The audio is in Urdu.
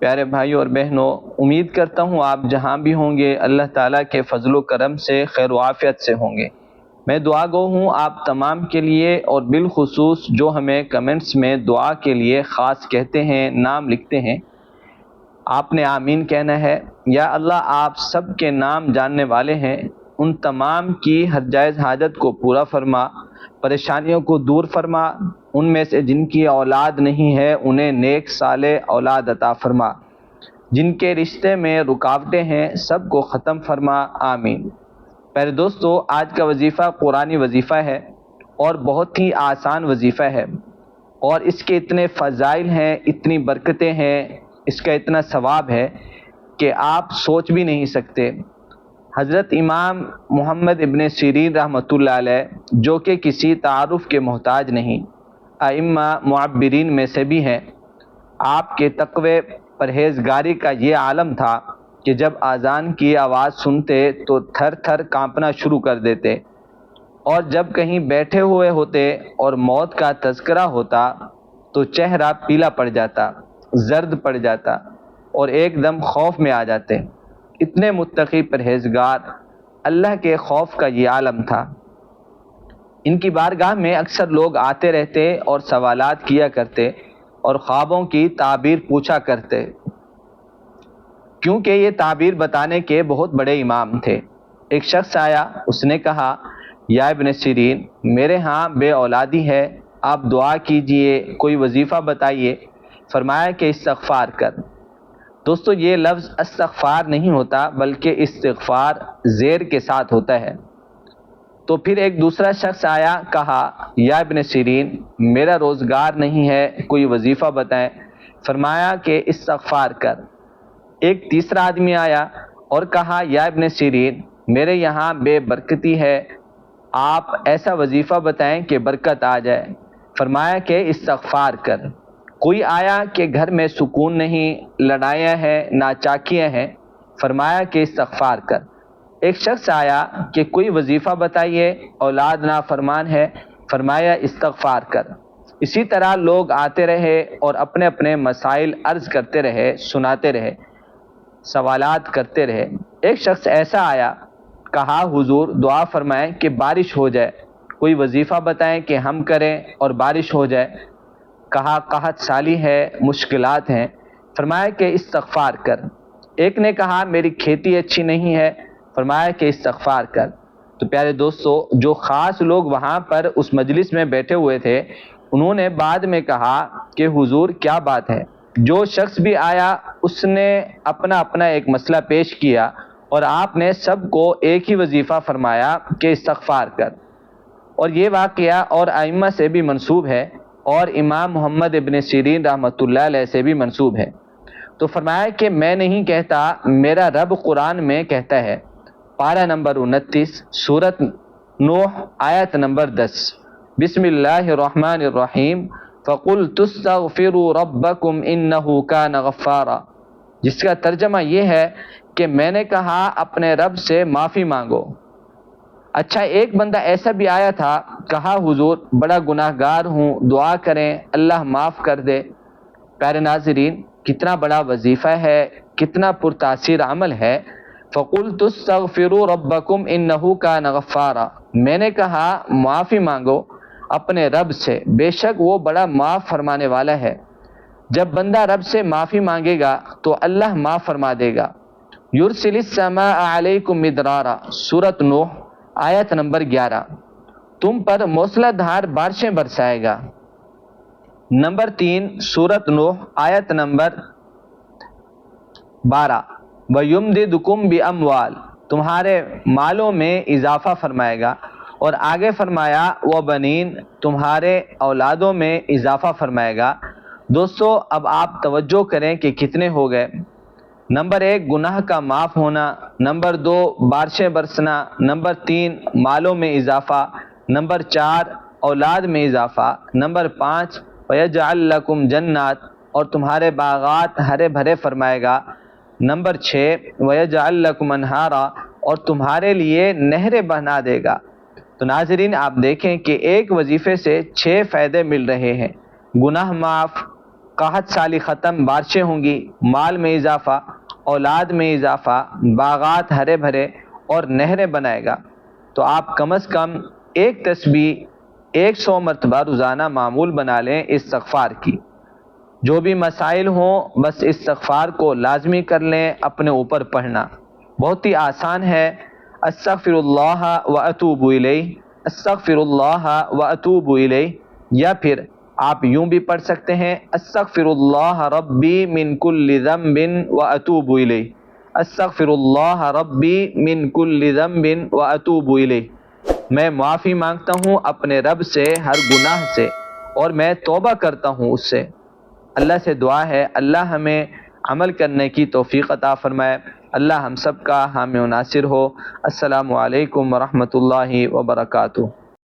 پیارے بھائیوں اور بہنوں، امید کرتا ہوں آپ جہاں بھی ہوں گے اللہ تعالیٰ کے فضل و کرم سے خیر و عافیت سے ہوں گے۔ میں دعا گو ہوں آپ تمام کے لیے، اور بالخصوص جو ہمیں کمنٹس میں دعا کے لیے خاص کہتے ہیں، نام لکھتے ہیں، آپ نے آمین کہنا ہے۔ یا اللہ، آپ سب کے نام جاننے والے ہیں، ان تمام کی ہر جائز حاجت کو پورا فرما، پریشانیوں کو دور فرما، ان میں سے جن کی اولاد نہیں ہے انہیں نیک صالح اولاد عطا فرما، جن کے رشتے میں رکاوٹیں ہیں سب کو ختم فرما، آمین۔ پیارے دوستو، آج کا وظیفہ قرآنی وظیفہ ہے اور بہت ہی آسان وظیفہ ہے، اور اس کے اتنے فضائل ہیں، اتنی برکتیں ہیں، اس کا اتنا ثواب ہے کہ آپ سوچ بھی نہیں سکتے۔ حضرت امام محمد ابن سیرین رحمۃ اللہ علیہ، جو کہ کسی تعارف کے محتاج نہیں، ائمہ معبرین میں سے بھی ہیں، آپ کے تقوی پرہیزگاری کا یہ عالم تھا کہ جب اذان کی آواز سنتے تو تھر تھر کانپنا شروع کر دیتے، اور جب کہیں بیٹھے ہوئے ہوتے اور موت کا تذکرہ ہوتا تو چہرہ پیلا پڑ جاتا، زرد پڑ جاتا، اور ایک دم خوف میں آ جاتے۔ اتنے متقی پرہیزگار، اللہ کے خوف کا یہ عالم تھا۔ ان کی بارگاہ میں اکثر لوگ آتے رہتے اور سوالات کیا کرتے اور خوابوں کی تعبیر پوچھا کرتے، کیونکہ یہ تعبیر بتانے کے بہت بڑے امام تھے۔ ایک شخص آیا، اس نے کہا، یا ابن سیرین، میرے ہاں بے اولادی ہے، آپ دعا کیجئے، کوئی وظیفہ بتائیے۔ فرمایا کہ استغفار کر۔ دوستو، یہ لفظ استغفار نہیں ہوتا بلکہ استغفار زیر کے ساتھ ہوتا ہے۔ تو پھر ایک دوسرا شخص آیا، کہا، یا ابن سیرین، میرا روزگار نہیں ہے، کوئی وظیفہ بتائیں۔ فرمایا کہ استغفار کر۔ ایک تیسرا آدمی آیا اور کہا، یا ابن سیرین، میرے یہاں بے برکتی ہے، آپ ایسا وظیفہ بتائیں کہ برکت آ جائے۔ فرمایا کہ استغفار کر۔ کوئی آیا کہ گھر میں سکون نہیں، لڑائیاں ہیں، ناچاکیاں ہیں۔ فرمایا کہ استغفار کر۔ ایک شخص آیا کہ کوئی وظیفہ بتائیے، اولاد نافرمان ہے۔ فرمایا استغفار کر۔ اسی طرح لوگ آتے رہے اور اپنے اپنے مسائل عرض کرتے رہے، سناتے رہے، سوالات کرتے رہے۔ ایک شخص ایسا آیا، کہا، حضور دعا فرمائیں کہ بارش ہو جائے، کوئی وظیفہ بتائیں کہ ہم کریں اور بارش ہو جائے۔ کہا، قحط سالی ہے، مشکلات ہیں۔ فرمایا کہ استغفار کر۔ ایک نے کہا، میری کھیتی اچھی نہیں ہے۔ فرمایا کہ استغفار کر۔ تو پیارے دوستو، جو خاص لوگ وہاں پر اس مجلس میں بیٹھے ہوئے تھے، انہوں نے بعد میں کہا کہ حضور کیا بات ہے۔ جو شخص بھی آیا اس نے اپنا اپنا ایک مسئلہ پیش کیا، اور آپ نے سب کو ایک ہی وظیفہ فرمایا کہ استغفار کر۔ اور یہ واقعہ اور ائمہ سے بھی منسوب ہے، اور امام محمد ابن سیرین رحمۃ اللہ علیہ سے بھی منسوب ہے۔ تو فرمایا کہ میں نہیں کہتا، میرا رب قرآن میں کہتا ہے، پارہ نمبر 29، سورت نوح، آیت نمبر 10، بسم اللہ الرحمن الرحیم، فَقُلْتُ اسْتَغْفِرُوا رَبَّكُمْ إِنَّهُ كَانَ غَفَّارًا، جس کا ترجمہ یہ ہے کہ میں نے کہا اپنے رب سے معافی مانگو۔ اچھا، ایک بندہ ایسا بھی آیا تھا، کہا، حضور بڑا گناہ گار ہوں، دعا کریں اللہ معاف کر دے۔ پیارے ناظرین، کتنا بڑا وظیفہ ہے، کتنا پرتاثیر عمل ہے۔ فَقُلْتُ اسْتَغْفِرُوا رَبَّكُمْ إِنَّهُ كَانَ غَفَّارًا، میں نے کہا معافی مانگو اپنے رب سے، بے شک وہ بڑا معاف فرمانے والا ہے۔ جب بندہ رب سے معافی مانگے گا تو اللہ معاف فرما دے گا۔ یرسل السماء علیکم مدرارا، سورت نوح، آیت نمبر 11، تم پر موسلا دھار بارشیں برسائے گا۔ نمبر 3، سورت نوح، آیت نمبر 12، وَيُمْدِدْكُمْ بِأَمْوَالٍ، تمہارے مالوں میں اضافہ فرمائے گا۔ اور آگے فرمایا، وَبَنِينَ، تمہارے اولادوں میں اضافہ فرمائے گا۔ دوستو، اب آپ توجہ کریں کہ کتنے ہو گئے۔ نمبر 1، گناہ کا معاف ہونا۔ نمبر 2، بارشیں برسنا۔ نمبر 3، مالوں میں اضافہ۔ نمبر 4، اولاد میں اضافہ۔ نمبر 5، وَيَجْعَلْ لَكُمْ جَنَّاتٍ، اور تمہارے باغات ہرے بھرے فرمائے گا۔ نمبر 6، وَيَجْعَلْ لَكُمْ أَنْهَارًا، اور تمہارے لیے نہریں بنا دے گا۔ تو ناظرین، آپ دیکھیں کہ ایک وظیفے سے 6 فائدے مل رہے ہیں: گناہ معاف، قحط سالی ختم، بارشیں ہوں گی، مال میں اضافہ، اولاد میں اضافہ، باغات ہرے بھرے اور نہریں بنائے گا۔ تو آپ کم از کم ایک تسبیح 100 مرتبہ روزانہ معمول بنا لیں استغفار کی۔ جو بھی مسائل ہوں بس استغفار کو لازمی کر لیں، اپنے اوپر پڑھنا بہت ہی آسان ہے۔ استغفر اللہ و اتوب الیہ، استغفر اللہ و اتوب الیہ، یا پھر آپ یوں بھی پڑھ سکتے ہیں استغفر اللہ ربی من کل ذنب و اتوب الیہ، استغفر اللہ ربی من کل ذنب و اتوب الیہ، میں معافی مانگتا ہوں اپنے رب سے ہر گناہ سے اور میں توبہ کرتا ہوں اس سے۔ اللہ سے دعا ہے اللہ ہمیں عمل کرنے کی توفیق عطا فرمائے، اللہ ہم سب کا حامی و ناصر ہو۔ السلام علیکم ورحمۃ اللہ وبرکاتہ۔